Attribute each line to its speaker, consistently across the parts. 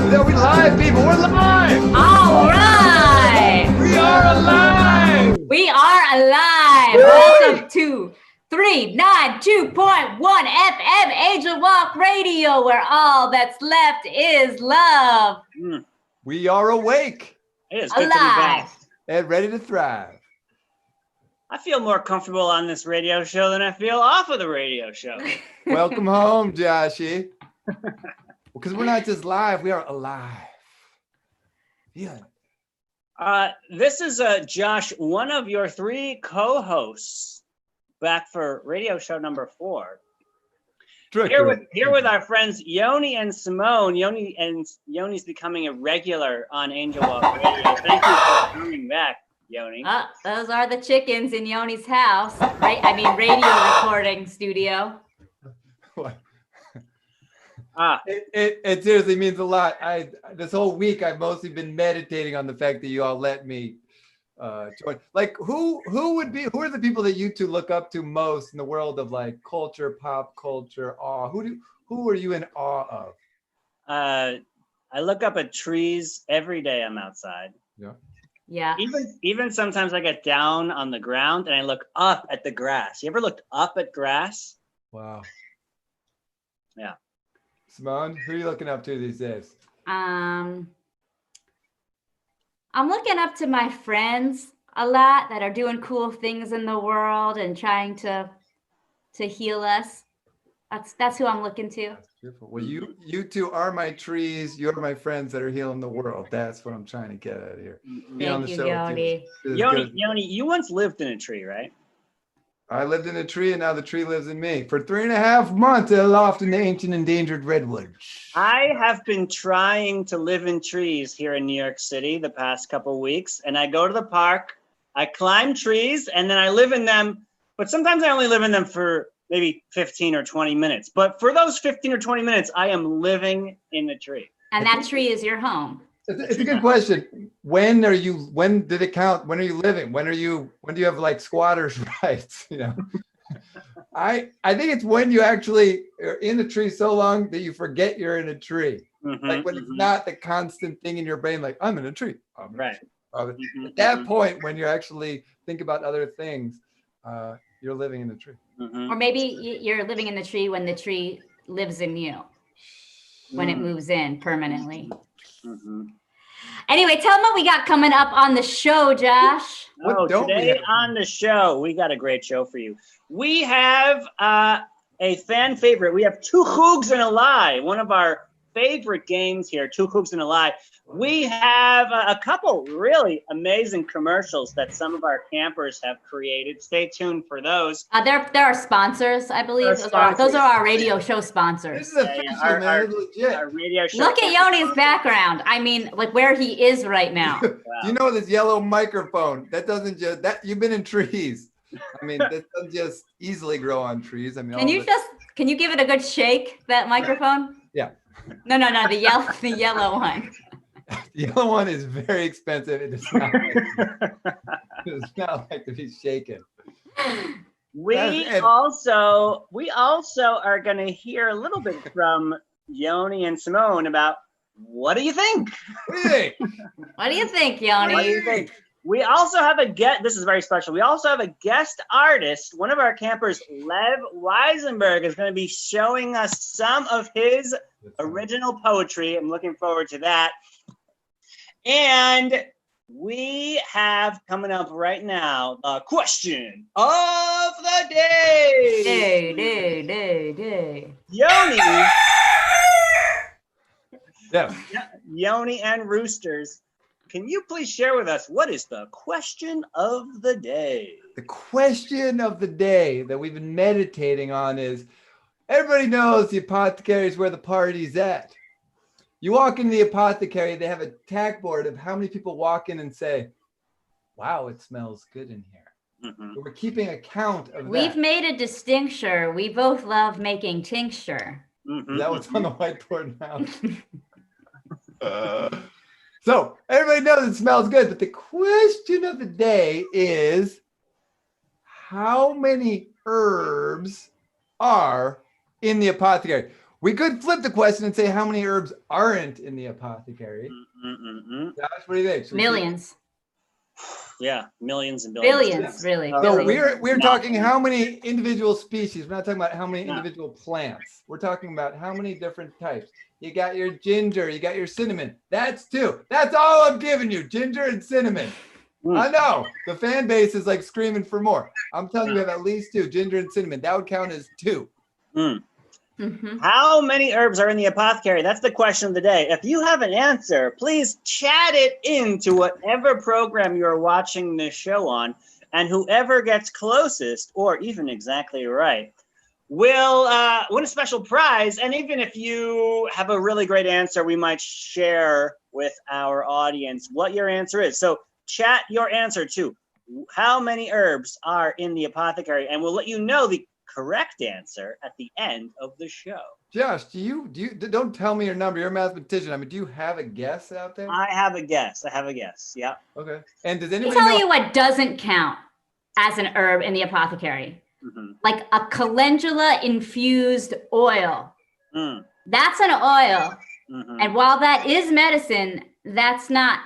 Speaker 1: Are we live, people? We're live!
Speaker 2: All right!
Speaker 1: We are alive!
Speaker 2: We are alive!
Speaker 1: Woo!
Speaker 2: Welcome to 392.1 FM Angel Walk Radio, where all that's left is love.
Speaker 1: We are awake.
Speaker 3: It is good to be back.
Speaker 1: And ready to thrive.
Speaker 3: I feel more comfortable on this radio show than I feel off of the radio show.
Speaker 1: Welcome home, Joshy. Because we're not just live, we are alive. Feeling it.
Speaker 3: This is Josh, one of your three co-hosts, back for radio show number 4. Here with our friends Yoni and Simone. Yoni's becoming a regular on Angel Walk Radio. Thank you for coming back, Yoni.
Speaker 2: Those are the chickens in Yoni's house, right? I mean, radio recording studio.
Speaker 1: What? It seriously means a lot. This whole week I've mostly been meditating on the fact that you all let me join. Like who are the people that you two look up to most in the world of like culture, pop culture, awe? Who are you in awe of?
Speaker 3: I look up at trees every day I'm outside.
Speaker 2: Yeah.
Speaker 3: Even sometimes I get down on the ground and I look up at the grass. You ever looked up at grass?
Speaker 1: Wow.
Speaker 3: Yeah.
Speaker 1: Simone, who are you looking up to these days?
Speaker 2: I'm looking up to my friends a lot that are doing cool things in the world and trying to heal us. That's who I'm looking to.
Speaker 1: That's beautiful. Well, you two are my trees. You're my friends that are healing the world. That's what I'm trying to get at here.
Speaker 2: Thank you, Yoni.
Speaker 3: Yoni, you once lived in a tree, right?
Speaker 1: I lived in a tree, and now the tree lives in me. For 3.5 months, aloft in the ancient endangered redwood.
Speaker 3: I have been trying to live in trees here in New York City the past couple of weeks, and I go to the park, I climb trees, and then I live in them. But sometimes I only live in them for maybe 15 or 20 minutes. But for those 15 or 20 minutes, I am living in the tree.
Speaker 2: And that tree is your home.
Speaker 1: It's a good question. When did it count? When are you living? When do you have like squatters' rights? You know, I think it's when you actually are in a tree so long that you forget you're in a tree. Like when it's not the constant thing in your brain, like I'm in a tree.
Speaker 3: Right.
Speaker 1: At that point, when you actually think about other things, you're living in a tree.
Speaker 2: Or maybe you're living in the tree when the tree lives in you, when it moves in permanently. Anyway, tell them what we got coming up on the show, Josh.
Speaker 3: Today on the show, we got a great show for you. We have a fan favorite. We have Two Hoogs and a Lie, one of our favorite games here, Two Hoogs and a Lie. We have a couple really amazing commercials that some of our campers have created. Stay tuned for those.
Speaker 2: There are sponsors, I believe. Those are our radio show sponsors.
Speaker 1: This is official, man. Legit.
Speaker 3: Our radio show.
Speaker 2: Look at Yoni's background. I mean, like where he is right now.
Speaker 1: Do you know this yellow microphone? That doesn't just you've been in trees. I mean, that doesn't just easily grow on trees. I mean,
Speaker 2: can you give it a good shake, that microphone?
Speaker 1: Yeah.
Speaker 2: No, the yellow one.
Speaker 1: The yellow one is very expensive. It does not like to be shaken.
Speaker 3: We also are going to hear a little bit from Yoni and Simone about what do you think?
Speaker 1: What do you think?
Speaker 2: What do you think, Yoni?
Speaker 3: What do you think? We also have a guest. This is very special. We also have a guest artist. One of our campers, Lev Weisenberg, is going to be showing us some of his original poetry. I'm looking forward to that. And we have coming up right now the question of the day.
Speaker 2: Day.
Speaker 3: Yoni.
Speaker 1: Yeah.
Speaker 3: Yoni and Roosters. Can you please share with us what is the question of the day?
Speaker 1: The question of the day that we've been meditating on is, everybody knows the apothecary is where the party's at. You walk into the apothecary, they have a tag board of how many people walk in and say, wow, it smells good in here. So we're keeping a count of that.
Speaker 2: We've made a distinction. We both love making tincture.
Speaker 1: Is that what's on the whiteboard now? So everybody knows it smells good, but the question of the day is, how many herbs are in the apothecary? We could flip the question and say how many herbs aren't in the apothecary. Josh, what do you think?
Speaker 2: Millions.
Speaker 3: Yeah, millions and billions.
Speaker 2: Billions, really.
Speaker 3: So
Speaker 1: So
Speaker 2: billions.
Speaker 1: we're
Speaker 3: No.
Speaker 1: talking how many individual species. We're not talking about how many individual plants. We're talking about how many different types. You got your ginger, you got your cinnamon. That's 2. That's all I'm giving you, ginger and cinnamon. I know the fan base is like screaming for more. I'm telling you, we have at least 2, ginger and cinnamon. That would count as 2.
Speaker 3: How many herbs are in the apothecary? That's the question of the day. If you have an answer, please chat it into whatever program you're watching this show on, and whoever gets closest, or even exactly right, will win a special prize. And even if you have a really great answer, we might share with our audience what your answer is. So chat your answer to how many herbs are in the apothecary, and we'll let you know the correct answer at the end of the show.
Speaker 1: Josh, do you don't tell me your number. You're a mathematician. I mean, do you have a guess out there?
Speaker 3: I have a guess. Yeah.
Speaker 1: Okay. And does
Speaker 2: Let me
Speaker 1: anybody
Speaker 2: tell
Speaker 1: know?
Speaker 2: you what doesn't count as an herb in the apothecary. Like a calendula infused oil. That's an oil. And while that is medicine, that's not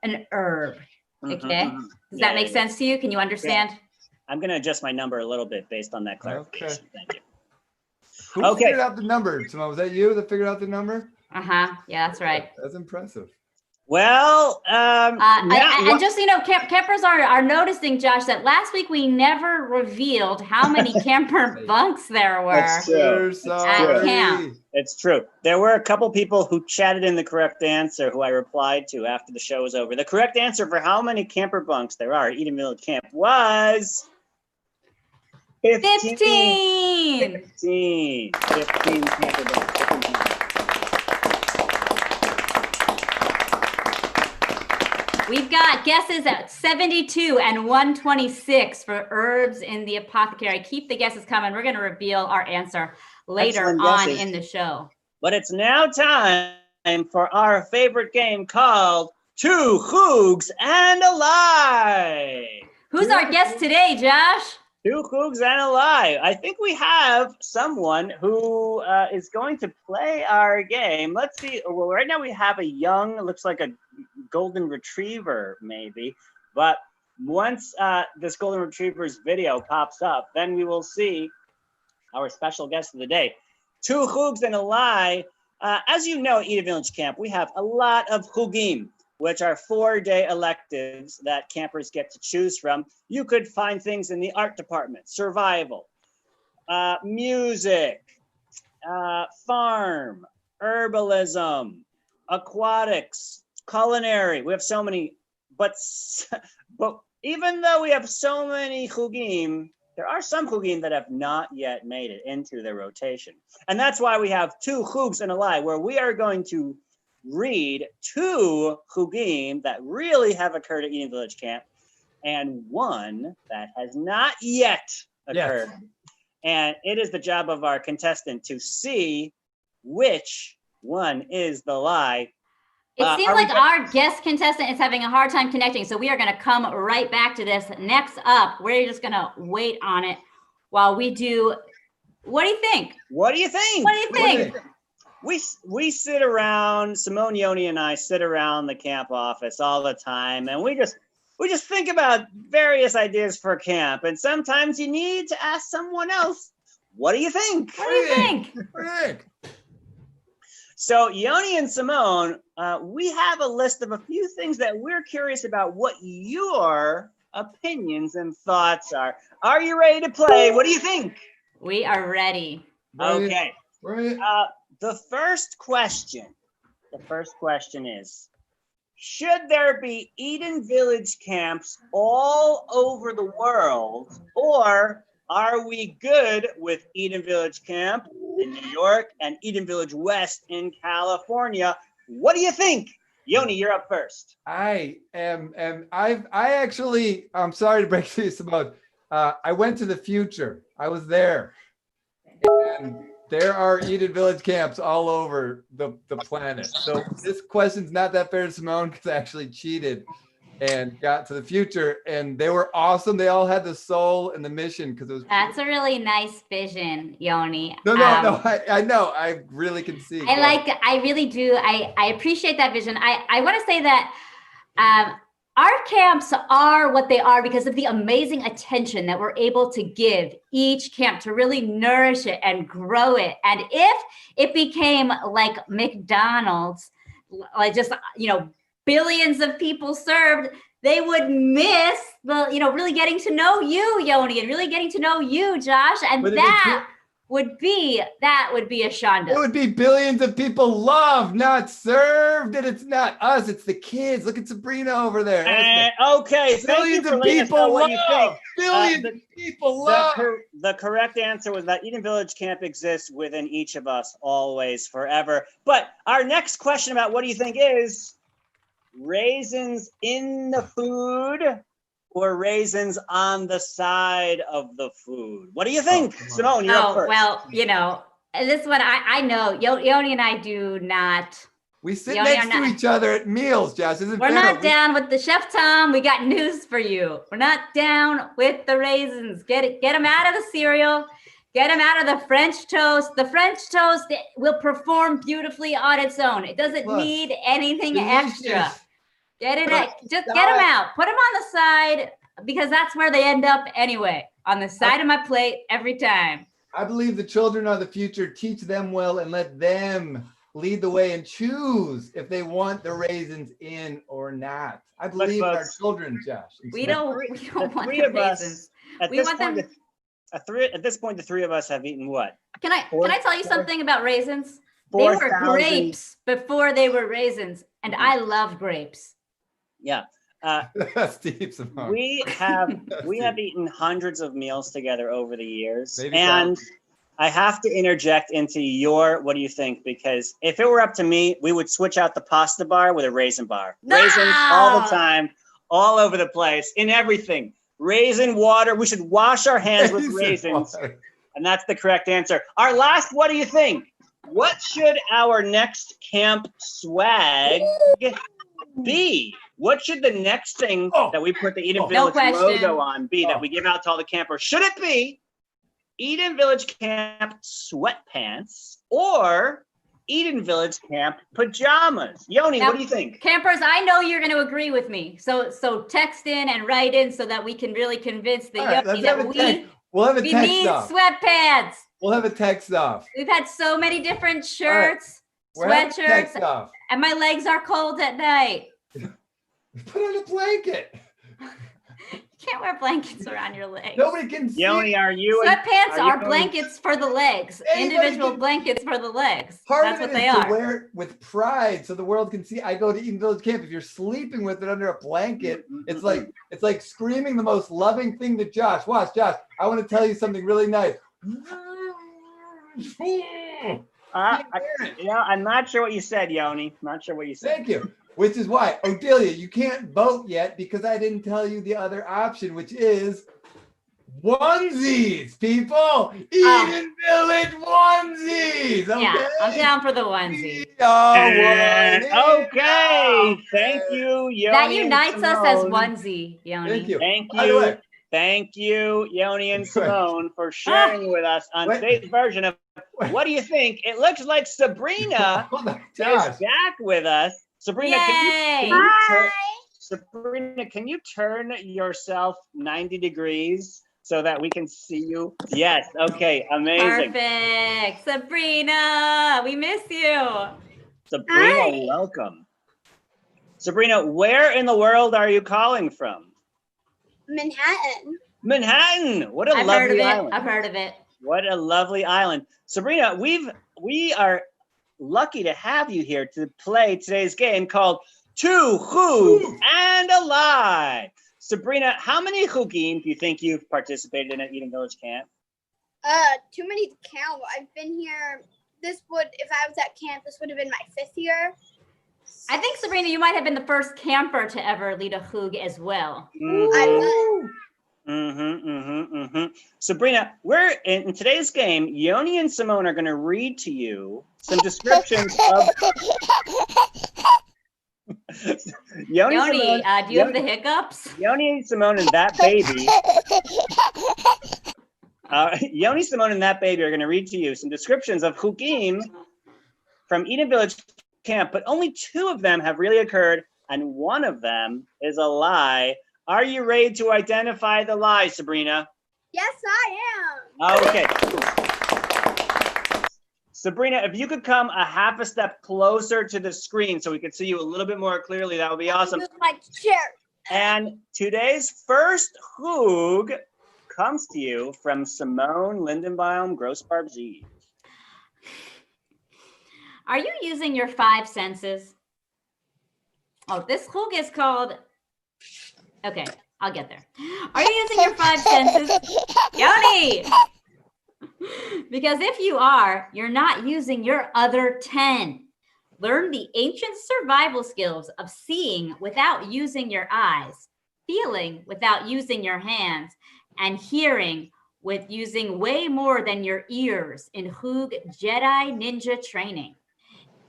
Speaker 2: an herb. Okay. Does that make sense to you? Can you understand?
Speaker 3: I'm going to adjust my number a little bit based on that clarification.
Speaker 1: Okay.
Speaker 3: Thank you.
Speaker 1: Who figured out the number? Simone, was that you that figured out the number?
Speaker 2: Yeah, that's right.
Speaker 1: That's impressive.
Speaker 3: Well,
Speaker 2: and just so you know, campers are noticing, Josh, that last week we never revealed how many camper bunks there were
Speaker 3: That's true.
Speaker 2: at camp.
Speaker 3: It's true. There were a couple people who chatted in the correct answer who I replied to after the show was over. The correct answer for how many camper bunks there are at Eden Village Camp was 15. 15 camper bunks.
Speaker 2: We've got guesses at 72 and 126 for herbs in the apothecary. Keep the guesses coming. We're going to reveal our answer later on in the show.
Speaker 3: But it's now time for our favorite game called Two Hoogs and a Lie.
Speaker 2: Who's our guest today, Josh?
Speaker 3: Two Hoogs and a Lie. I think we have someone who is going to play our game. Let's see. Well, right now we have a young, looks like a golden retriever maybe, but once this golden retriever's video pops up, then we will see our special guest of the day. Two Hoogs and a Lie. As you know, at Eden Village Camp, we have a lot of hugim, which are 4-day electives that campers get to choose from. You could find things in the art department, survival, music, farm, herbalism, aquatics, culinary. We have so many, but even though we have so many hugim, there are some hugim that have not yet made it into their rotation. And that's why we have Two Hoogs and a Lie, where we are going to read 2 hugim that really have occurred at Eden Village Camp and one that has not yet occurred. Yes. And it is the job of our contestant to see which one is the lie.
Speaker 2: It seems like our guest contestant is having a hard time connecting, so we are going to come right back to this. Next up, we're just going to wait on it while we do. What do you think?
Speaker 3: What do you think? We sit around, Simone, Yoni, and I sit around the camp office all the time, and we just think about various ideas for camp. And sometimes you need to ask someone else, what do you think?
Speaker 2: What do you think?
Speaker 3: So Yoni and Simone, we have a list of a few things that we're curious about what your opinions and thoughts are. Are you ready to play? What do you think?
Speaker 2: We are ready.
Speaker 3: Okay.
Speaker 1: Right.
Speaker 3: The first question is, should there be Eden Village camps all over the world, or are we good with Eden Village Camp in New York and Eden Village West in California? What do you think? Yoni, you're up first.
Speaker 1: I'm sorry to break this about, I went to the future. I was there. And there are Eden Village camps all over the planet. So this question's not that fair to Simone because I actually cheated. and got to the future, and they were awesome. They all had the soul and the mission because it was.
Speaker 2: That's a really nice vision, Yoni.
Speaker 1: No, I know. I really can see.
Speaker 2: I really do. I appreciate that vision. I want to say that our camps are what they are because of the amazing attention that we're able to give each camp to really nourish it and grow it. And if it became like McDonald's, like just, billions of people served, they would miss the, really getting to know you, Yoni, and really getting to know you, Josh. And that would be a Shonda.
Speaker 1: It would be billions of people loved, not served, and it's not us, it's the kids. Look at Sabrina over there.
Speaker 3: Okay,
Speaker 1: billions of people
Speaker 3: what you think.
Speaker 1: Billions of people love.
Speaker 3: The correct answer was that Eden Village Camp exists within each of us, always, forever. But our next question about what do you think is raisins in the food or raisins on the side of the food? What do you think? Simone, you're up first.
Speaker 2: Well, this one, I know, Yoni and I do not.
Speaker 1: We sit next to each other at meals, Josh.
Speaker 2: We're not down with the Chef Tom. We got news for you. We're not down with the raisins. Get them out of the cereal. Get them out of the French toast. The French toast will perform beautifully on its own. It doesn't need anything extra. Get them out. Put them on the side because that's where they end up anyway. On the side of my plate every time.
Speaker 1: I believe the children are the future. Teach them well and let them lead the way and choose if they want the raisins in or not. I believe in our children, Josh.
Speaker 2: We don't want the raisins.
Speaker 3: At this point, the three of us have eaten what?
Speaker 2: Can I tell you something about raisins? They were grapes before they were raisins, and I love grapes.
Speaker 3: Yeah.
Speaker 1: Steve,
Speaker 3: we have eaten hundreds of meals together over the years. And I have to interject into your what do you think? Because if it were up to me, we would switch out the pasta bar with a raisin bar. No! Raisins all the time, all over the place, in everything. Raisin water. We should wash our hands with raisins. And that's the correct answer. Our last, what do you think? What should our next camp swag be? What should the next thing that we put the Eden Village logo on be that we give out to all the campers? Should it be Eden Village Camp sweatpants or Eden Village Camp pajamas? Yoni, what do you think?
Speaker 2: Campers, I know you're going to agree with me. So text in and write in so that we can really convince the Yoni that we need sweatpants.
Speaker 1: We'll have a text off.
Speaker 2: We've had so many different shirts, sweatshirts, and my legs are cold at night.
Speaker 1: Put on a blanket.
Speaker 2: You can't wear blankets around your legs.
Speaker 1: Nobody can see.
Speaker 3: Yoni,
Speaker 2: sweatpants are blankets for the legs. Individual blankets for the legs. That's what they are.
Speaker 1: Wear it with pride so the world can see. I go to Eden Village Camp. If you're sleeping with it under a blanket, it's like screaming the most loving thing to Josh. Watch, Josh. I want to tell you something really nice.
Speaker 3: I'm not sure what you said, Yoni. Not sure what you said.
Speaker 1: Thank you. Which is why, Odelia, you can't vote yet because I didn't tell you the other option, which is onesies, people. Eden Village onesies. Okay?
Speaker 2: Yeah, I'm down for the onesie.
Speaker 3: Okay. Thank you, Yoni.
Speaker 2: That unites us as onesie, Yoni.
Speaker 1: Thank you.
Speaker 3: Thank you, Yoni and Simone, for sharing with us on today's version of What Do You Think? It looks like Sabrina is back with us. Sabrina, can you turn yourself 90 degrees so that we can see you? Yes. Okay. Amazing.
Speaker 2: Perfect. Sabrina, we miss you.
Speaker 3: Sabrina, welcome. Sabrina, where in the world are you calling from?
Speaker 4: Manhattan.
Speaker 3: Manhattan. What a lovely island.
Speaker 2: I've heard of it.
Speaker 3: What a lovely island. Sabrina, we are lucky to have you here to play today's game called Two Chugs and a Lie. Sabrina, how many chugim do you think you've participated in at Eden Village Camp?
Speaker 4: Too many to count. I've been here. If I was at camp, this would have been my 5th year.
Speaker 2: I think, Sabrina, you might have been the first camper to ever lead a chug as well.
Speaker 4: I
Speaker 3: was. Sabrina, we're in today's game. Yoni and Simone are going to read to you some descriptions of. Yoni,
Speaker 2: Yoni,
Speaker 3: Simone,
Speaker 2: do you have the hiccups?
Speaker 3: Yoni, Simone, and that baby. Yoni, Simone, and that baby are going to read to you some descriptions of chukim from Eden Village Camp, but only 2 of them have really occurred, and 1 of them is a lie. Are you ready to identify the lie, Sabrina?
Speaker 4: Yes, I am.
Speaker 3: Okay. Sabrina, if you could come a half a step closer to the screen so we could see you a little bit more clearly, that would be awesome.
Speaker 4: Move my chair.
Speaker 3: And today's first chug comes to you from Simone Lindenbaum Grossbarb-Z.
Speaker 2: Are you using your 5 senses? Oh, this chug is called. Okay, I'll get there. Are you using your 5 senses? Yoni! Because if you are, you're not using your other 10. Learn the ancient survival skills of seeing without using your eyes, feeling without using your hands, and hearing with using way more than your ears in Hug Jedi Ninja Training.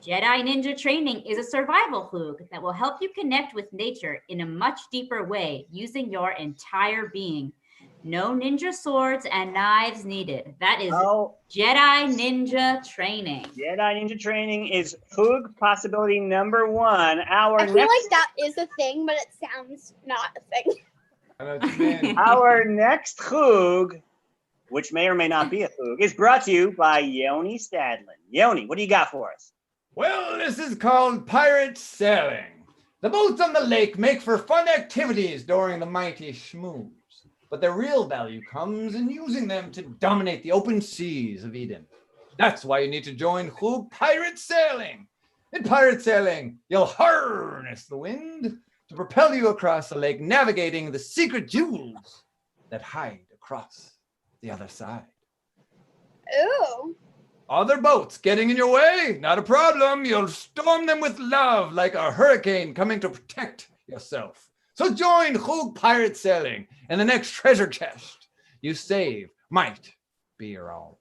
Speaker 2: Jedi Ninja Training is a survival hug that will help you connect with nature in a much deeper way using your entire being. No ninja swords and knives needed. That is Jedi Ninja Training.
Speaker 3: Jedi Ninja Training is hug possibility number 1.
Speaker 4: I feel like that is a thing, but it sounds not a thing.
Speaker 1: I know what you mean.
Speaker 3: Our next hug, which may or may not be a hug, is brought to you by Yoni Stadlin. Yoni, what do you got for us?
Speaker 1: Well, this is called pirate sailing. The boats on the lake make for fun activities during the mighty schmooze, but their real value comes in using them to dominate the open seas of Eden. That's why you need to join Hug Pirate Sailing. In pirate sailing, you'll harness the wind to propel you across the lake, navigating the secret jewels that hide across the other side.
Speaker 4: Ooh.
Speaker 1: Other boats getting in your way? Not a problem. You'll storm them with love like a hurricane coming to protect yourself. So join Hug Pirate Sailing, and the next treasure chest you save might be your own.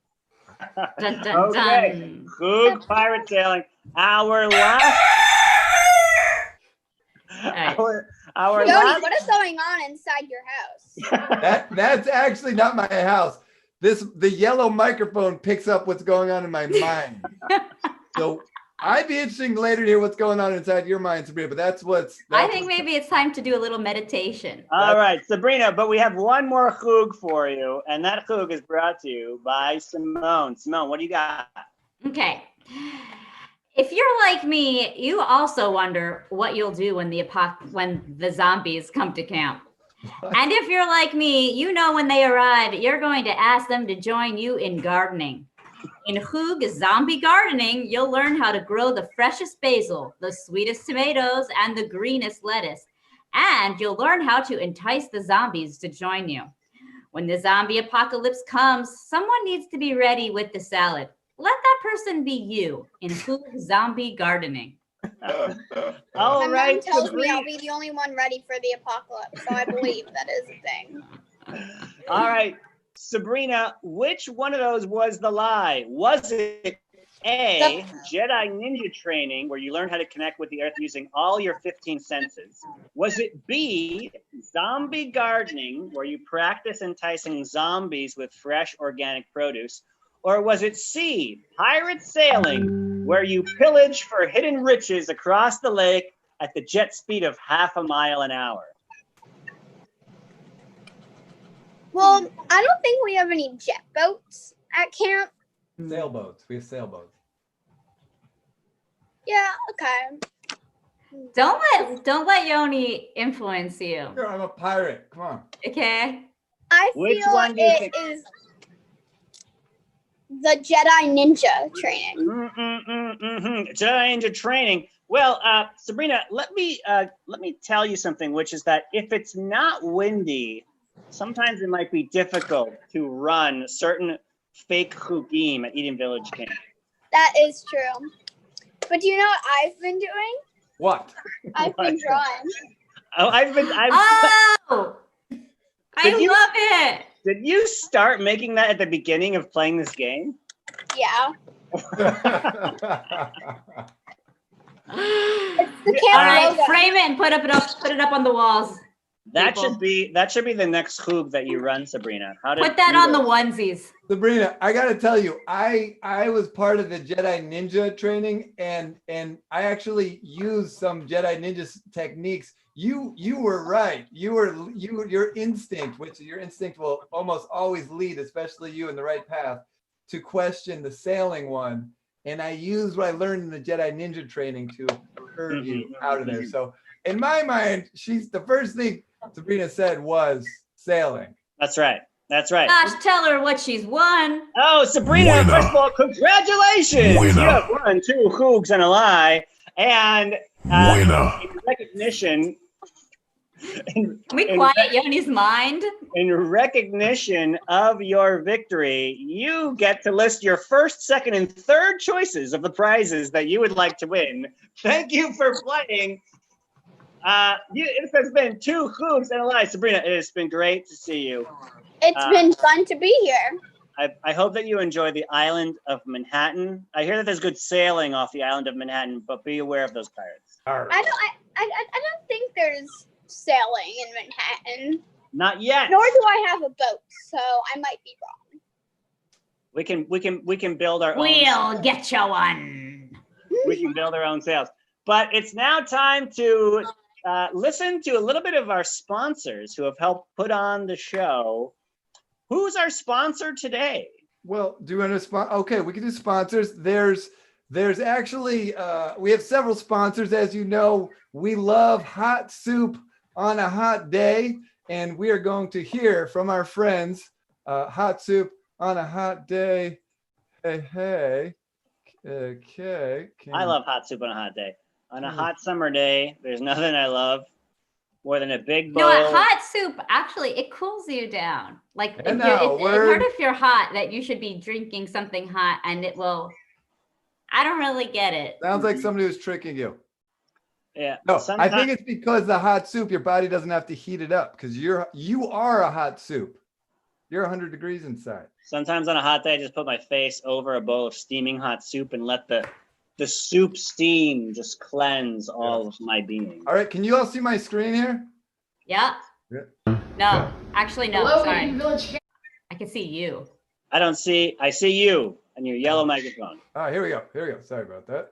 Speaker 2: Dun, dun,
Speaker 3: Okay,
Speaker 2: dun.
Speaker 3: Hug Pirate Sailing. Our last.
Speaker 2: Right.
Speaker 3: Our
Speaker 4: Yoni,
Speaker 3: last.
Speaker 4: what is going on inside your house?
Speaker 1: That's actually not my house. The yellow microphone picks up what's going on in my mind. So I'd be interested later to hear what's going on inside your mind, Sabrina, but that's
Speaker 2: I think maybe it's time to do a little meditation.
Speaker 3: All right, Sabrina, but we have one more hug for you, and that hug is brought to you by Simone. Simone, what do you got?
Speaker 2: Okay. If you're like me, you also wonder what you'll do when the zombies come to camp. And if you're like me, you know when they arrive, you're going to ask them to join you in gardening. In Hug Zombie Gardening, you'll learn how to grow the freshest basil, the sweetest tomatoes, and the greenest lettuce. And you'll learn how to entice the zombies to join you. When the zombie apocalypse comes, someone needs to be ready with the salad. Let that person be you in Hug Zombie Gardening.
Speaker 3: All
Speaker 4: My
Speaker 3: right,
Speaker 4: mom tells me
Speaker 3: Sabrina.
Speaker 4: I'll be the only one ready for the apocalypse, so I believe that is a thing.
Speaker 3: All right, Sabrina, which one of those was the lie? Was it A, Jedi Ninja Training, where you learn how to connect with the earth using all your 15 senses? Was it B, Zombie Gardening, where you practice enticing zombies with fresh organic produce? Or was it C, Pirate Sailing, where you pillage for hidden riches across the lake at the jet speed of half a mile an hour?
Speaker 4: Well, I don't think we have any jet boats at camp.
Speaker 1: Sailboats. We have sailboats.
Speaker 4: Yeah, okay.
Speaker 2: Don't let Yoni influence you.
Speaker 1: Sure, I'm a pirate. Come on.
Speaker 2: Okay?
Speaker 4: I
Speaker 3: Which
Speaker 4: feel
Speaker 3: one do you
Speaker 4: it
Speaker 3: think?
Speaker 4: is the Jedi Ninja Training.
Speaker 3: Jedi Ninja Training. Well, Sabrina, let me tell you something, which is that if it's not windy, sometimes it might be difficult to run certain fake chugim at Eden Village Camp.
Speaker 4: That is true. But do you know what I've been doing?
Speaker 1: What?
Speaker 4: I've been drawing.
Speaker 3: Oh,
Speaker 2: Oh! I
Speaker 3: Did you-
Speaker 2: love it!
Speaker 3: Did you start making that at the beginning of playing this game?
Speaker 4: Yeah. It's the
Speaker 3: Yeah,
Speaker 4: camp
Speaker 2: All right,
Speaker 4: logo.
Speaker 2: frame it and put it up on the walls.
Speaker 3: that
Speaker 2: people.
Speaker 3: should be the next hoop that you run, Sabrina.
Speaker 2: Put that on the onesies.
Speaker 1: Sabrina, I gotta tell you, I was part of the Jedi Ninja training, and I actually used some Jedi Ninja techniques. You were right. Your instinct, which your instinct will almost always lead, especially you in the right path, to question the sailing one. And I used what I learned in the Jedi Ninja training to herd you out of there. So in my mind, the first thing Sabrina said was sailing.
Speaker 3: That's right. That's right.
Speaker 2: Gosh, tell her what she's won.
Speaker 3: Oh, Sabrina,
Speaker 5: Winner.
Speaker 3: first of all, congratulations.
Speaker 5: Winner.
Speaker 3: You have won 2 hoogs and a lie. And
Speaker 5: Winner.
Speaker 3: in recognition,
Speaker 2: Can we quiet Yoni's mind?
Speaker 3: in recognition of your victory, you get to list your first, second, and third choices of the prizes that you would like to win. Thank you for playing. It has been 2 hoogs and a lie. Sabrina, it has been great to see you.
Speaker 4: It's been fun to be here.
Speaker 3: I hope that you enjoy the island of Manhattan. I hear that there's good sailing off the island of Manhattan, but be aware of those pirates.
Speaker 4: I don't think there's sailing in Manhattan.
Speaker 3: Not yet.
Speaker 4: Nor do I have a boat, so I might be wrong.
Speaker 3: We can build our own.
Speaker 2: We'll get you one.
Speaker 3: We can build our own sails. But it's now time to listen to a little bit of our sponsors who have helped put on the show. Who's our sponsor today?
Speaker 1: Well, do you want to sponsor? Okay, we can do sponsors. There's actually, we have several sponsors. As you know, we love hot soup on a hot day, and we are going to hear from our friends, hot soup on a hot day. Hey, okay.
Speaker 3: I love hot soup on a hot day. On a hot summer day, there's nothing I love more than a big bowl.
Speaker 2: No, hot soup, actually, it cools you down. Like,
Speaker 1: And
Speaker 2: if
Speaker 1: now,
Speaker 2: it's heard if you're hot, that you should be drinking something hot, and it will, I don't really get it.
Speaker 1: Sounds like somebody was tricking you.
Speaker 3: Yeah.
Speaker 1: No, I
Speaker 3: sometimes-
Speaker 1: think it's because the hot soup, your body doesn't have to heat it up, because you are a hot soup. You're 100 degrees inside.
Speaker 3: Sometimes on a hot day, I just put my face over a bowl of steaming hot soup and let the soup steam just cleanse all of my being.
Speaker 1: All right, can you all see my screen here?
Speaker 2: Yeah.
Speaker 1: Yeah.
Speaker 2: No, actually, no.
Speaker 6: Hello,
Speaker 2: Sorry.
Speaker 6: Eden Village.
Speaker 2: I can see you.
Speaker 3: I see you and your yellow microphone.
Speaker 1: All right, here we go. Sorry about that.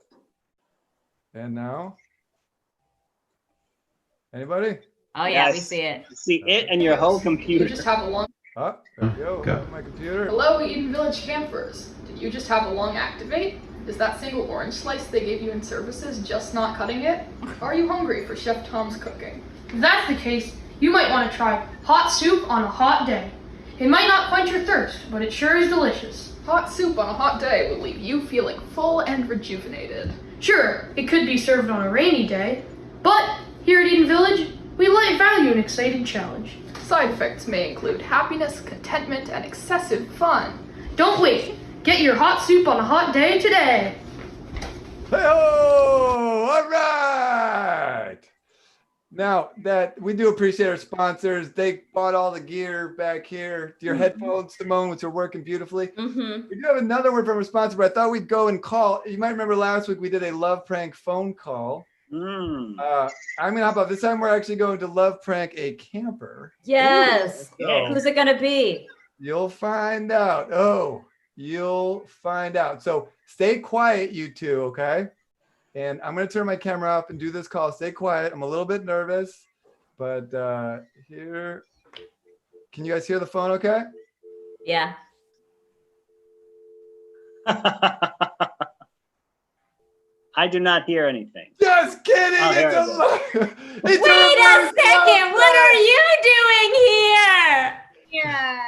Speaker 1: And now, anybody?
Speaker 2: Oh, yeah, we
Speaker 3: Yes.
Speaker 2: see it.
Speaker 3: I see it and your whole
Speaker 6: You
Speaker 3: computer.
Speaker 6: just have a long.
Speaker 1: Oh, there we go.
Speaker 5: Go.
Speaker 1: My computer.
Speaker 6: Hello, Eden Village campers. Did you just have a long activate? Is that single orange slice they gave you in services just not cutting it? Are you hungry for Chef Tom's cooking?
Speaker 7: If that's the case, you might want to try hot soup on a hot day. It might not quench your thirst, but it sure is delicious.
Speaker 6: Hot soup on a hot day will leave you feeling full and rejuvenated.
Speaker 7: Sure, it could be served on a rainy day, but here at Eden Village, we value an exciting challenge.
Speaker 6: Side effects may include happiness, contentment, and excessive fun.
Speaker 7: Don't wait. Get your hot soup on a hot day today.
Speaker 1: Hey-oh! All right. Now that we do appreciate our sponsors, they bought all the gear back here. Your headphones, Simone, which are working beautifully.
Speaker 2: Mm-hmm.
Speaker 1: We do have another word from our sponsor, but I thought we'd go and call. You might remember last week we did a love prank phone call.
Speaker 3: Mm.
Speaker 1: I'm gonna hop off. This time we're actually going to love prank a camper.
Speaker 2: Yes.
Speaker 1: So
Speaker 2: Who's it gonna be?
Speaker 1: you'll find out. Oh, you'll find out. So stay quiet, you two, okay? And I'm gonna turn my camera off and do this call. Stay quiet. I'm a little bit nervous, but here. Can you guys hear the phone okay?
Speaker 2: Yeah.
Speaker 3: I do not hear anything.
Speaker 1: Just kidding.
Speaker 3: Oh, here
Speaker 1: It's
Speaker 3: it
Speaker 1: a
Speaker 3: is.
Speaker 1: lie.
Speaker 2: Wait a second. What are you doing here?
Speaker 4: Yeah.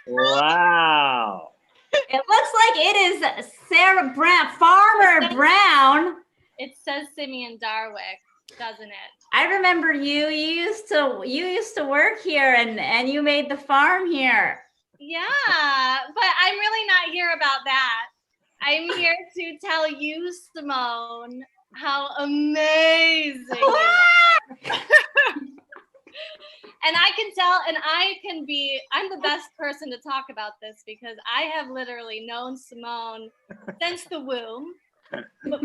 Speaker 3: Wow.
Speaker 2: It looks like it is Sarah Brown, Farmer Brown.
Speaker 8: It says Simeon Darwick, doesn't it?
Speaker 2: I remember you. You used to work here, and you made the farm here.
Speaker 8: Yeah, but I'm really not here about that. I'm here to tell you, Simone, how amazing you are. And I can tell, and I'm the best person to talk about this because I have literally known Simone since the womb,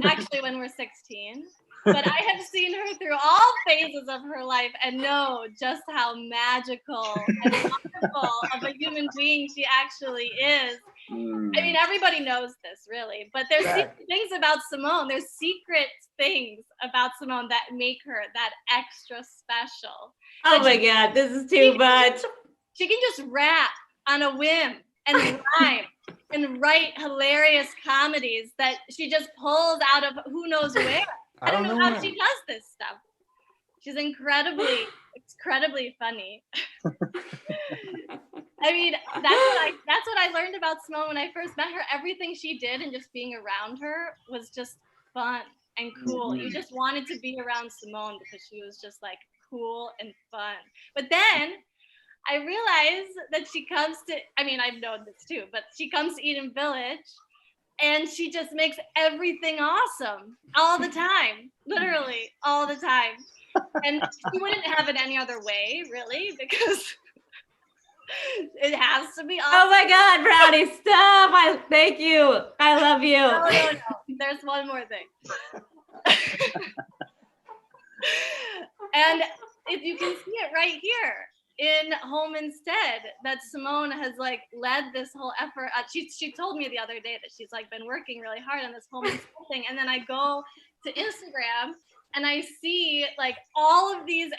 Speaker 8: actually when we're 16. but I have seen her through all phases of her life and know just how magical and wonderful of a human being she actually is. I mean, everybody knows this, really, but there's secret things about Simone. There's secret things about Simone that make her that extra special.
Speaker 2: Oh my God, this is too much.
Speaker 8: She can just rap on a whim and rhyme and write hilarious comedies that she just pulls out of who knows where. I don't know how she does this stuff. She's incredibly funny. I mean, that's what I learned about Simone when I first met her. Everything she did and just being around her was just fun and cool. You just wanted to be around Simone because she was just like cool and fun. But then I realized that she comes to, I mean, I've known this too, but she comes to Eden Village and she just makes everything awesome all the time, literally all the time. And she wouldn't have it any other way, really, because it has to be awesome.
Speaker 2: Oh my God, Brownie, stop. Thank you. I love you.
Speaker 8: No. There's one more thing. And if you can see it right here in Home Instead, that Simone has like led this whole effort. She told me the other day that she's like been working really hard on this Home Instead thing. And then I go to Instagram and I see like all of these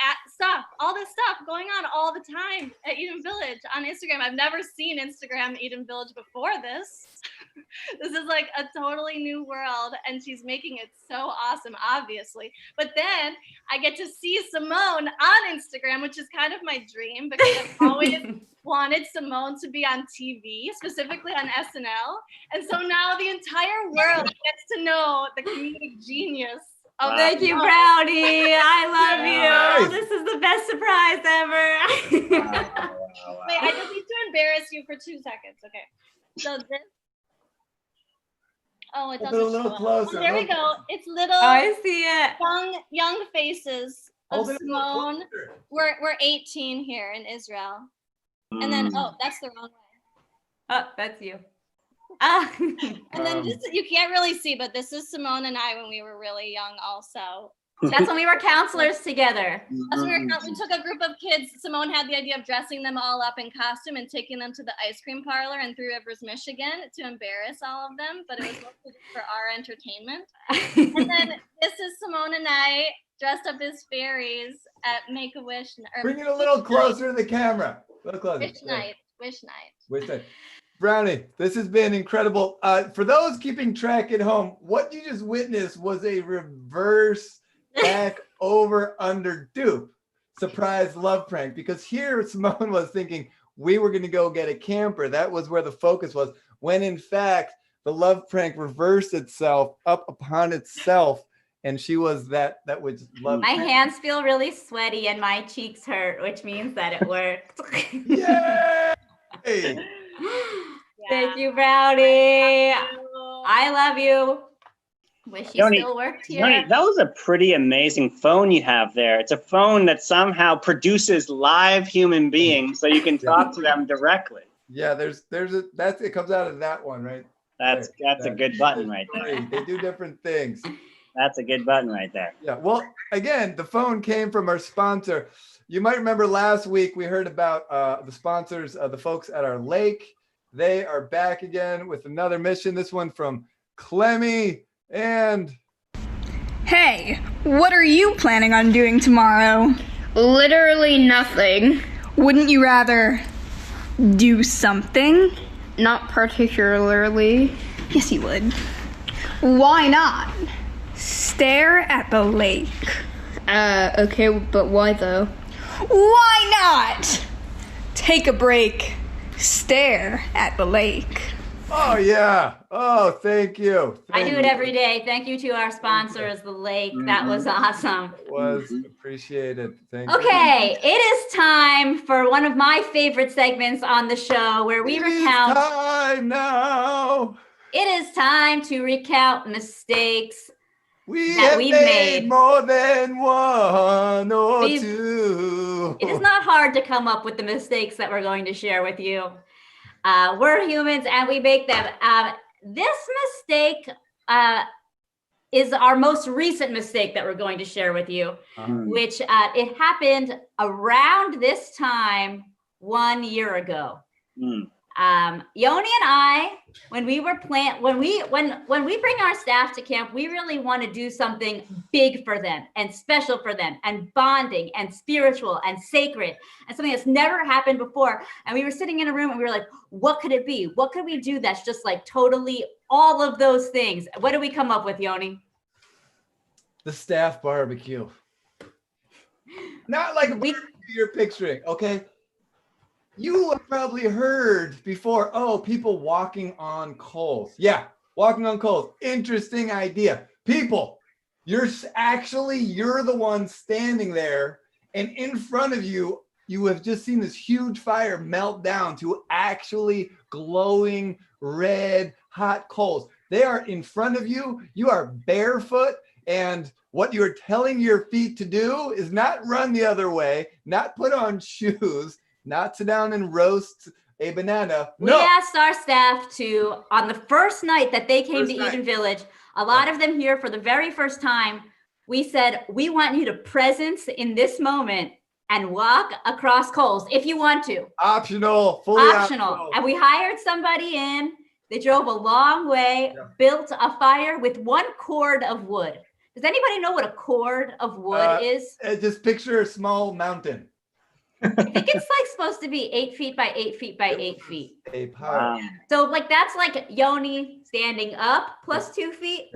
Speaker 8: all this stuff going on all the time at Eden Village on Instagram. I've never seen Instagram Eden Village before this. This is like a totally new world and she's making it so awesome, obviously. But then I get to see Simone on Instagram, which is kind of my dream because I've always wanted Simone to be on TV, specifically on SNL. And so now the entire world gets to know the comedic genius.
Speaker 2: Thank you, Brownie. I love you. This is the best surprise ever.
Speaker 8: Wait, I just need to embarrass you for 2 seconds. Okay. So this. Oh, it doesn't.
Speaker 1: A little closer.
Speaker 8: Oh, there we go. It's little.
Speaker 2: Oh, I see it.
Speaker 8: Young faces of Simone. We're 18 here in Israel, and then that's the wrong way.
Speaker 2: Oh, that's you.
Speaker 8: And then this, you can't really see, but this is Simone and I when we were really young also.
Speaker 2: That's when we were counselors together.
Speaker 8: That's when we took a group of kids. Simone had the idea of dressing them all up in costume and taking them to the ice cream parlor in Three Rivers, Michigan to embarrass all of them, but it was mostly just for our entertainment. And then this is Simone and I dressed up as fairies at Make-A-Wish.
Speaker 1: Bring it a little closer to the camera. A little closer.
Speaker 8: Wish night.
Speaker 1: Brownie, this has been incredible. For those keeping track at home, what you just witnessed was a reverse back over under dupe surprise love prank, because here Simone was thinking we were going to go get a camper. That was where the focus was, when in fact the love prank reversed itself up upon itself, and she was that was love.
Speaker 2: My hands feel really sweaty and my cheeks hurt, which means that it worked.
Speaker 1: Yay!
Speaker 2: Thank you, Brownie. I love you. Wish you still worked here.
Speaker 3: Yoni, that was a pretty amazing phone you have there. It's a phone that somehow produces live human beings, so you can talk to them directly.
Speaker 1: Yeah, it comes out of that one, right?
Speaker 3: That's a good button right there.
Speaker 1: They do different things.
Speaker 3: That's a good button right there.
Speaker 1: Yeah. Well, again, the phone came from our sponsor. You might remember last week we heard about the sponsors, the folks at our lake. They are back again with another mission. This one from Clemmy and...
Speaker 5: Hey, what are you planning on doing tomorrow?
Speaker 9: Literally nothing.
Speaker 5: Wouldn't you rather do something?
Speaker 9: Not particularly.
Speaker 5: Yes, you would. Why not? Stare at the lake.
Speaker 9: Okay, but why though?
Speaker 5: Why not? Take a break. Stare at the lake.
Speaker 1: Oh, yeah. Oh, thank you.
Speaker 2: I do it every day. Thank you to our sponsors, the lake. That was awesome.
Speaker 1: It was appreciated. Thank you.
Speaker 2: Okay, it is time for one of my favorite segments on the show where we recount.
Speaker 1: It's time now.
Speaker 2: It is time to recount mistakes
Speaker 1: We've
Speaker 2: made
Speaker 1: more than one or two.
Speaker 2: It is not hard to come up with the mistakes that we're going to share with you. We're humans and we make them. This mistake is our most recent mistake that we're going to share with you, which it happened around this time 1 year ago. Yoni and I, when we bring our staff to camp, we really want to do something big for them and special for them and bonding and spiritual and sacred and something that's never happened before. And we were sitting in a room and we were like, what could it be? What could we do that's just like totally all of those things? What did we come up with, Yoni?
Speaker 1: The staff barbecue. Not like a barbecue you're picturing, okay? You have probably heard before, oh, people walking on coals. Yeah, walking on coals. Interesting idea. People, you're the one standing there, and in front of you, you have just seen this huge fire melt down to actually glowing red hot coals. They are in front of you. You are barefoot, and what you're telling your feet to do is not run the other way, not put on shoes, not sit down and roast a banana.
Speaker 2: We asked our staff to, on the first night that they came to Eden Village, a lot of them here for the very first time, we said, we want you to presence in this moment and walk across coals if you want to.
Speaker 1: Optional, fully optional.
Speaker 2: And we hired somebody in. They drove a long way, built a fire with 1 cord of wood. Does anybody know what a cord of wood is?
Speaker 1: Just picture a small mountain.
Speaker 2: I think it's like supposed to be 8 feet by 8 feet by 8 feet. So like that's like Yoni standing up plus 2 feet,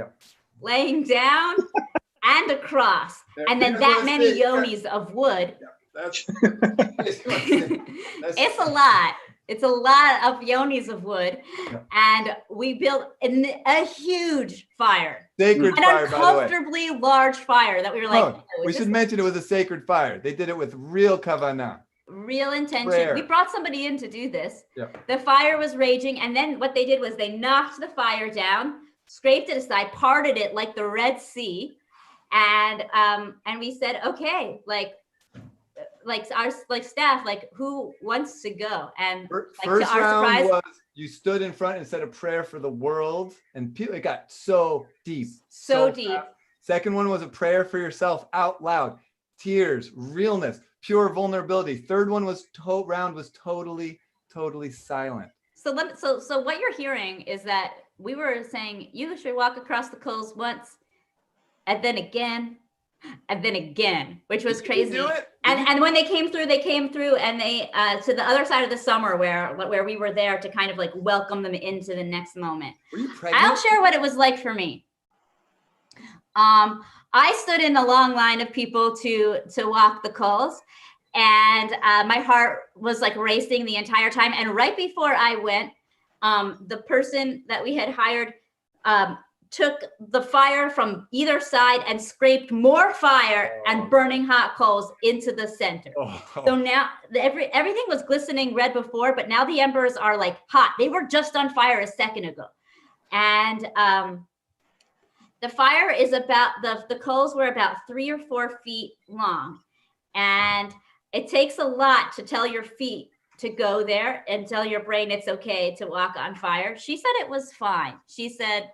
Speaker 2: laying down and across, and then that many Yonis of wood. It's a lot. It's a lot of Yonis of wood, and we built a huge fire.
Speaker 1: Sacred fire, by the way.
Speaker 2: An uncomfortably large fire that we were like.
Speaker 1: We should mention it was a sacred fire. They did it with real kavanah.
Speaker 2: Real intention.
Speaker 1: Prayer.
Speaker 2: We brought somebody in to do this. The fire was raging, and then what they did was they knocked the fire down, scraped it aside, parted it like the Red Sea, and we said, okay, like our staff, like who wants to go? And
Speaker 1: first round was you stood in front and said a prayer for the world, and it got so deep,
Speaker 2: so deep.
Speaker 1: Second one was a prayer for yourself out loud, tears, realness, pure vulnerability. Third one was totally silent.
Speaker 2: So what you're hearing is that we were saying you should walk across the coals once, and then again, which was crazy. And when they came through, and they to the other side of the summer where we were there to kind of like welcome them into the next moment.
Speaker 1: Were you pregnant?
Speaker 2: I'll share what it was like for me. I stood in the long line of people to walk the coals, and my heart was like racing the entire time. And right before I went, the person that we had hired took the fire from either side and scraped more fire and burning hot coals into the center. So now everything was glistening red before, but now the embers are like hot. They were just on fire a second ago. And the fire is the coals were about 3 or 4 feet long. And it takes a lot to tell your feet to go there and tell your brain it's okay to walk on fire. She said it was fine. She said,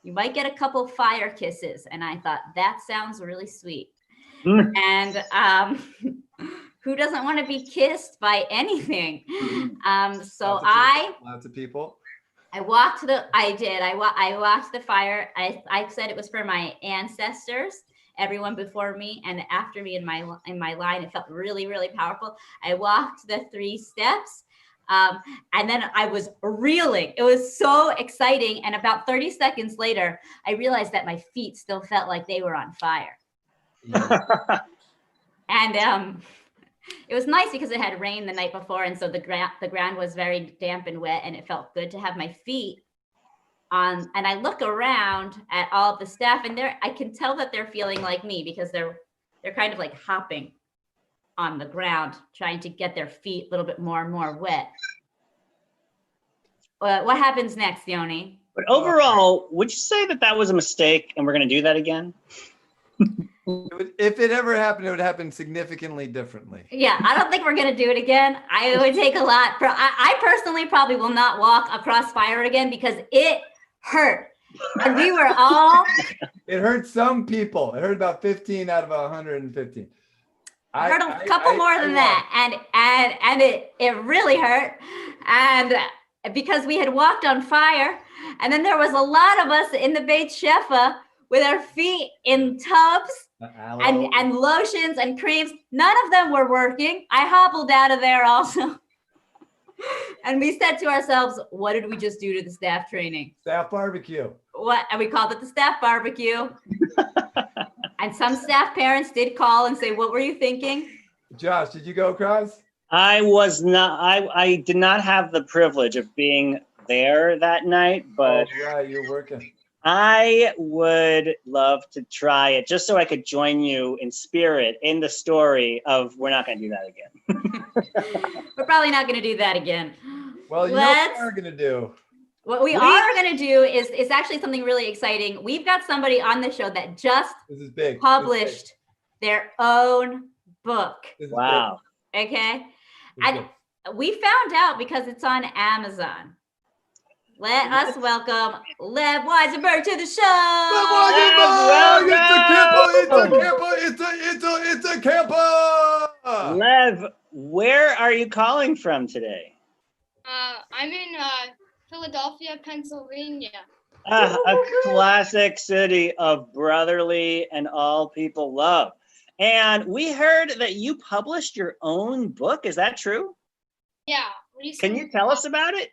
Speaker 2: you might get a couple fire kisses. And I thought, that sounds really sweet. And who doesn't want to be kissed by anything? So
Speaker 1: lots of people.
Speaker 2: I walked the fire. I said it was for my ancestors, everyone before me and after me in my line. It felt really, really powerful. I walked the 3 steps. And then I was reeling. It was so exciting. And about 30 seconds later, I realized that my feet still felt like they were on fire. And it was nice because it had rained the night before. And so the ground was very damp and wet, and it felt good to have my feet on. And I look around at all of the staff, and I can tell that they're feeling like me because they're kind of like hopping on the ground, trying to get their feet a little bit more and more wet. What happens next, Yoni?
Speaker 3: But overall, would you say that was a mistake and we're going to do that again?
Speaker 1: If it ever happened, it would happen significantly differently.
Speaker 2: Yeah, I don't think we're going to do it again. It would take a lot. I personally probably will not walk across fire again because it hurt. And we were all,
Speaker 1: It hurt some people. It hurt about 15 out of 115.
Speaker 2: I heard a couple more than that. And it really hurt. And because we had walked on fire, and then there was a lot of us in the Beit Shefa with our feet in tubs and lotions and creams. None of them were working. I hobbled out of there also. And we said to ourselves, what did we just do to the staff training?
Speaker 1: Staff barbecue.
Speaker 2: What? And we called it the staff barbecue. And some staff parents did call and say, what were you thinking?
Speaker 1: Josh, did you go across?
Speaker 3: I was not, I did not have the privilege of being there that night, but
Speaker 1: right, you're working.
Speaker 3: I would love to try it just so I could join you in spirit in the story of we're not going to do that again.
Speaker 2: We're probably not going to do that again.
Speaker 1: Well, you know what we are going to do.
Speaker 2: What we are going to do is actually something really exciting. We've got somebody on the show that just published their own book.
Speaker 3: Wow.
Speaker 2: Okay. And we found out because it's on Amazon. Let us welcome Lev Weisenberg to the show.
Speaker 1: Lev Weisenberg! It's a camper!
Speaker 3: Lev, where are you calling from today?
Speaker 10: I'm in Philadelphia, Pennsylvania.
Speaker 3: A classic city of brotherly and all people love. And we heard that you published your own book. Is that true?
Speaker 10: Yeah.
Speaker 3: Can you tell us about it?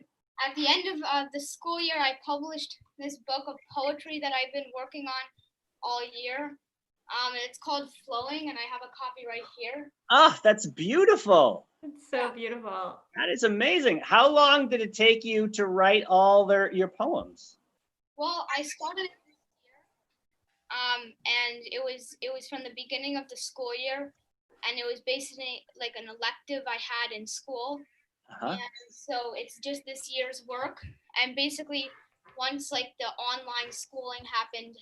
Speaker 10: At the end of the school year, I published this book of poetry that I've been working on all year. It's called Flowing, and I have a copy right here.
Speaker 3: Oh, that's beautiful.
Speaker 2: It's so beautiful.
Speaker 3: That is amazing. How long did it take you to write all your poems?
Speaker 10: Well, I started this year, and it was from the beginning of the school year, and it was basically like an elective I had in school. And so it's just this year's work. And basically, once like the online schooling happened,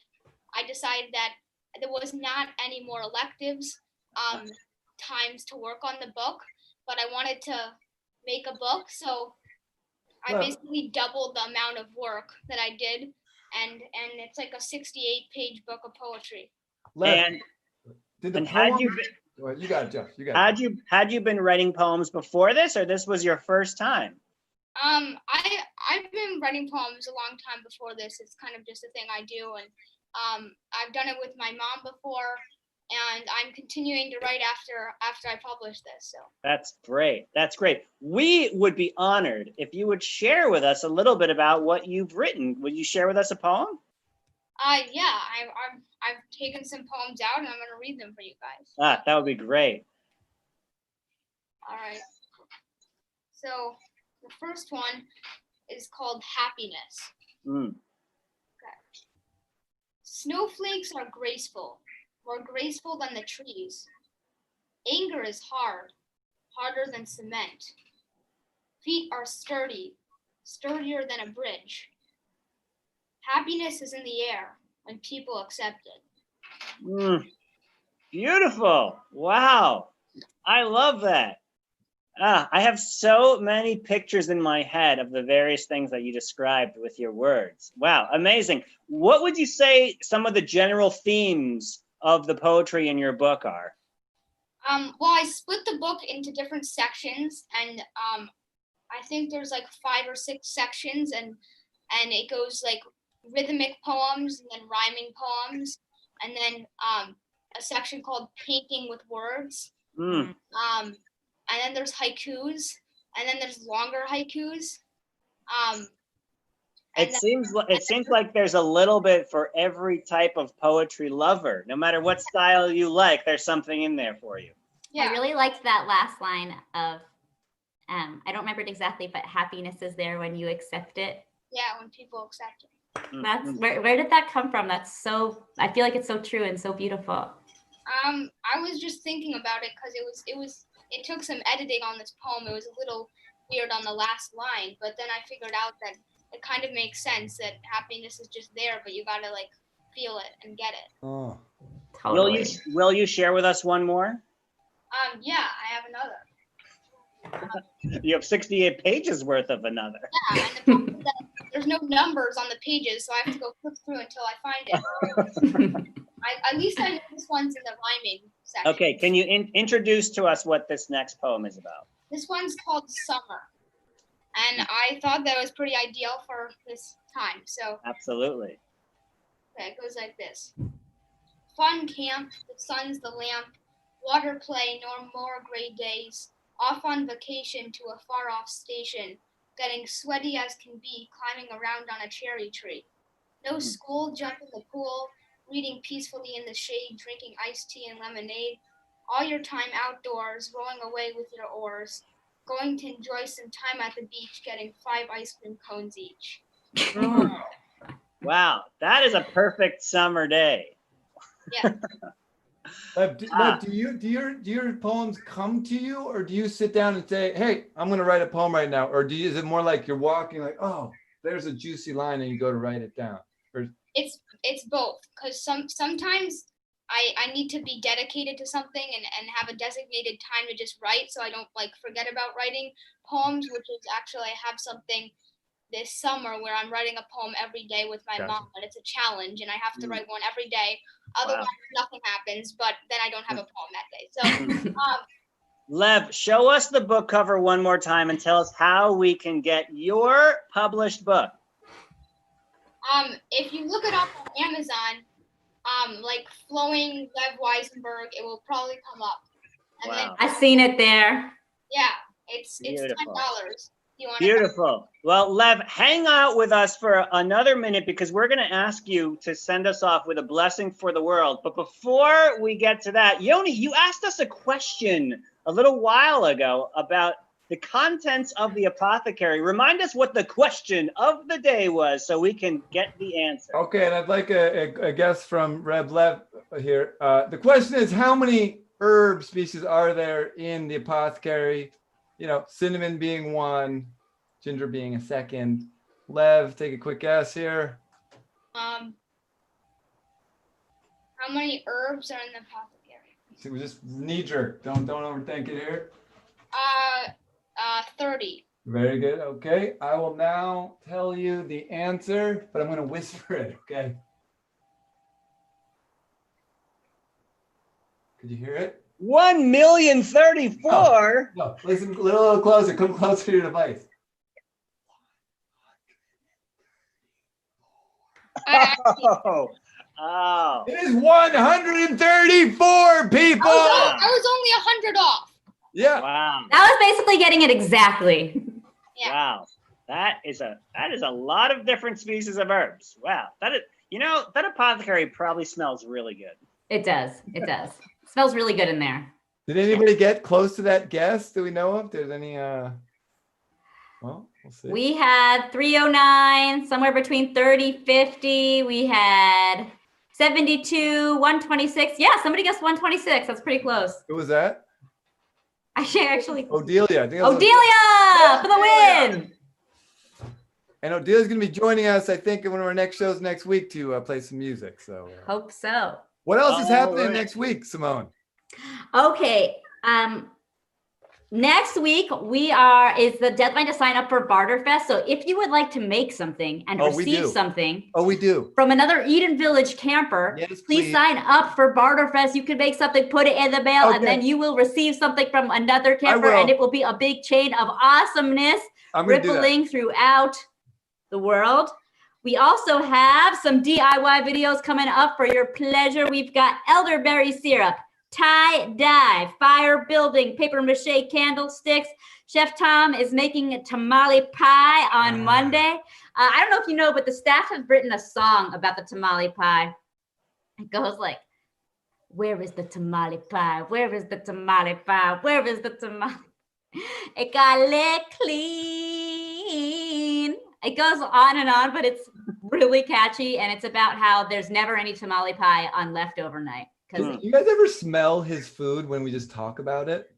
Speaker 10: I decided that there was not any more electives times to work on the book, but I wanted to make a book. So I basically doubled the amount of work that I did. And it's like a 68-page book of poetry.
Speaker 1: You got it, Jeff. You got it.
Speaker 3: Had you been writing poems before this, or this was your first time?
Speaker 10: I've been writing poems a long time before this. It's kind of just a thing I do, and I've done it with my mom before, and I'm continuing to write after I publish this. So
Speaker 3: that's great. That's great. We would be honored if you would share with us a little bit about what you've written. Would you share with us a poem?
Speaker 10: Yeah, I've taken some poems out and I'm going to read them for you guys.
Speaker 3: That would be great.
Speaker 10: All right. So the first one is called Happiness. Okay. Snowflakes are graceful, more graceful than the trees. Anger is hard, harder than cement. Feet are sturdy, sturdier than a bridge. Happiness is in the air when people accept it.
Speaker 3: Beautiful. Wow. I love that. I have so many pictures in my head of the various things that you described with your words. Wow, amazing. What would you say some of the general themes of the poetry in your book are?
Speaker 10: Well, I split the book into different sections, and I think there's like 5 or 6 sections, and it goes like rhythmic poems and then rhyming poems, and then a section called Painting with Words. And then there's haikus, and then there's longer haikus.
Speaker 3: It seems like there's a little bit for every type of poetry lover. No matter what style you like, there's something in there for you.
Speaker 2: Yeah. I really liked that last line of, I don't remember it exactly, but happiness is there when you accept it.
Speaker 10: Yeah, when people accept it.
Speaker 2: That's where did that come from? That's so, I feel like it's so true and so beautiful.
Speaker 10: I was just thinking about it because it took some editing on this poem. It was a little weird on the last line, but then I figured out that it kind of makes sense that happiness is just there, but you gotta like feel it and get it.
Speaker 1: Oh,
Speaker 2: totally.
Speaker 3: Will you share with us one more?
Speaker 10: Yeah, I have another.
Speaker 3: You have 68 pages worth of another.
Speaker 10: Yeah, and the there's no numbers on the pages, so I have to go flip through until I find it. At least I know this one's in the rhyming section.
Speaker 3: Okay, can you introduce to us what this next poem is about?
Speaker 10: This one's called Summer, and I thought that was pretty ideal for this time. So
Speaker 3: Absolutely.
Speaker 10: okay, it goes like this. Fun camp, the sun's the lamp, water play, no more gray days, off on vacation to a far-off station, getting sweaty as can be, climbing around on a cherry tree. No school, jump in the pool, reading peacefully in the shade, drinking iced tea and lemonade, all your time outdoors, rowing away with your oars, going to enjoy some time at the beach, getting 5 ice cream cones each.
Speaker 3: Wow, that is a perfect summer day.
Speaker 10: Yeah.
Speaker 1: Lev, do your poems come to you, or do you sit down and say, "Hey, I'm going to write a poem right now," or is it more like you're walking, like, "Oh, there's a juicy line," and you go to write it down? Or
Speaker 10: It's both, because sometimes I need to be dedicated to something and have a designated time to just write, so I don't like forget about writing poems, which is actually I have something this summer where I'm writing a poem every day with my mom, and it's a challenge, and I have to write one every day. Otherwise, nothing happens, but then I don't have a poem that day. So,
Speaker 3: Lev, show us the book cover one more time and tell us how we can get your published book.
Speaker 10: If you look it up on Amazon, like Flowing Lev Weisenberg, it will probably come up. And then,
Speaker 2: I've seen it there.
Speaker 10: yeah, it's
Speaker 3: Beautiful.
Speaker 10: $10.
Speaker 3: Beautiful. Well, Lev, hang out with us for another minute because we're going to ask you to send us off with a blessing for the world. But before we get to that, Yoni, you asked us a question a little while ago about the contents of the apothecary. Remind us what the question of the day was so we can get the answer.
Speaker 1: Okay, and I'd like a guess from Reb Lev here. The question is, how many herb species are there in the apothecary? You know, cinnamon being one, ginger being a second. Lev, take a quick guess here.
Speaker 10: How many herbs are in the apothecary?
Speaker 1: So we just knee jerk. Don't overthink it here.
Speaker 10: 30.
Speaker 1: Very good. Okay, I will now tell you the answer, but I'm going to whisper it. Okay. Could you hear it?
Speaker 3: 1,034,000.
Speaker 1: No, listen a little closer. Come closer to your device.
Speaker 3: Oh.
Speaker 1: It is 134 people.
Speaker 10: I was only 100 off.
Speaker 1: Yeah.
Speaker 3: Wow.
Speaker 2: That was basically getting it exactly.
Speaker 10: Yeah.
Speaker 3: Wow. That is a lot of different species of herbs. Wow. That apothecary probably smells really good.
Speaker 2: It does. It does. It smells really good in there.
Speaker 1: Did anybody get close to that guess? Do we know if there's any well, we'll see.
Speaker 2: We had 309, somewhere between 30, 50. We had 72, 126. Yeah, somebody guessed 126. That's pretty close.
Speaker 1: Who was that?
Speaker 2: Actually.
Speaker 1: Odelia. I think
Speaker 2: Odelia for the win.
Speaker 1: And Odelia's going to be joining us, I think, in one of our next shows next week to play some music. So
Speaker 2: hope so.
Speaker 1: What else is happening next week, Simone?
Speaker 2: Okay. Next week is the deadline to sign up for Barterfest. So if you would like to make something and receive something
Speaker 1: we do.
Speaker 2: From another Eden Village camper, please sign up for Barterfest. You can make something, put it in the mail, and then you will receive something from another camper, and it will be a big chain of awesomeness rippling throughout the world. We also have some DIY videos coming up for your pleasure. We've got elderberry syrup, tie-dye, fire building, paper mache candlesticks. Chef Tom is making a tamale pie on Monday. I don't know if you know, but the staff have written a song about the tamale pie. It goes like, where is the tamale pie? Where is the tamale pie? Where is the tamale? It got lit clean. It goes on, but it's really catchy. And it's about how there's never any tamale pie on leftover night.
Speaker 1: You guys ever smell his food when we just talk about it?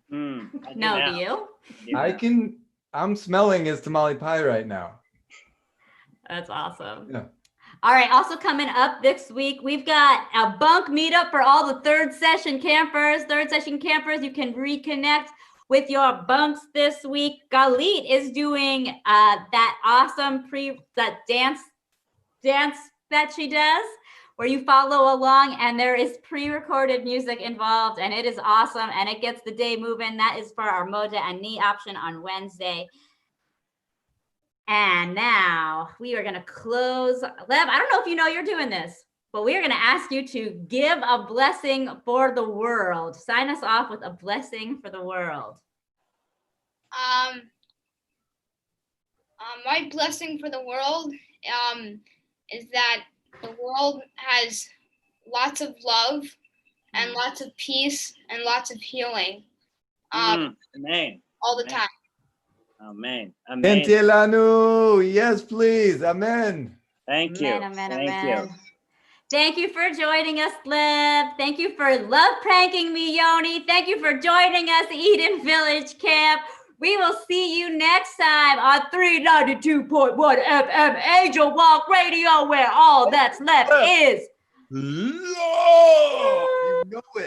Speaker 2: No, do you?
Speaker 3: Yeah.
Speaker 1: I'm smelling his tamale pie right now.
Speaker 2: That's awesome.
Speaker 1: Yeah.
Speaker 2: All right, also coming up this week, we've got a bunk meetup for all the third session campers. Third session campers, you can reconnect with your bunks this week. Galit is doing that awesome dance that she does, where you follow along and there is pre-recorded music involved, and it is awesome and it gets the day moving. That is for our Moja and Knee option on Wednesday. And now we are going to close. Lev, I don't know if you know you're doing this, but we are going to ask you to give a blessing for the world. Sign us off with a blessing for the world.
Speaker 10: My blessing for the world is that the world has lots of love and lots of peace and lots of healing.
Speaker 3: Amen.
Speaker 10: All the time.
Speaker 3: Amen. Amen.
Speaker 1: Pentilanu. Yes, please. Amen.
Speaker 3: Thank you.
Speaker 2: Amen,
Speaker 3: Thank
Speaker 2: amen.
Speaker 3: you.
Speaker 2: Thank you for joining us, Lev. Thank you for love pranking me, Yoni. Thank you for joining us, Eden Village Camp. We will see you next time on 392.1 FM Angel Walk Radio, where all that's left is
Speaker 1: Love. You know it.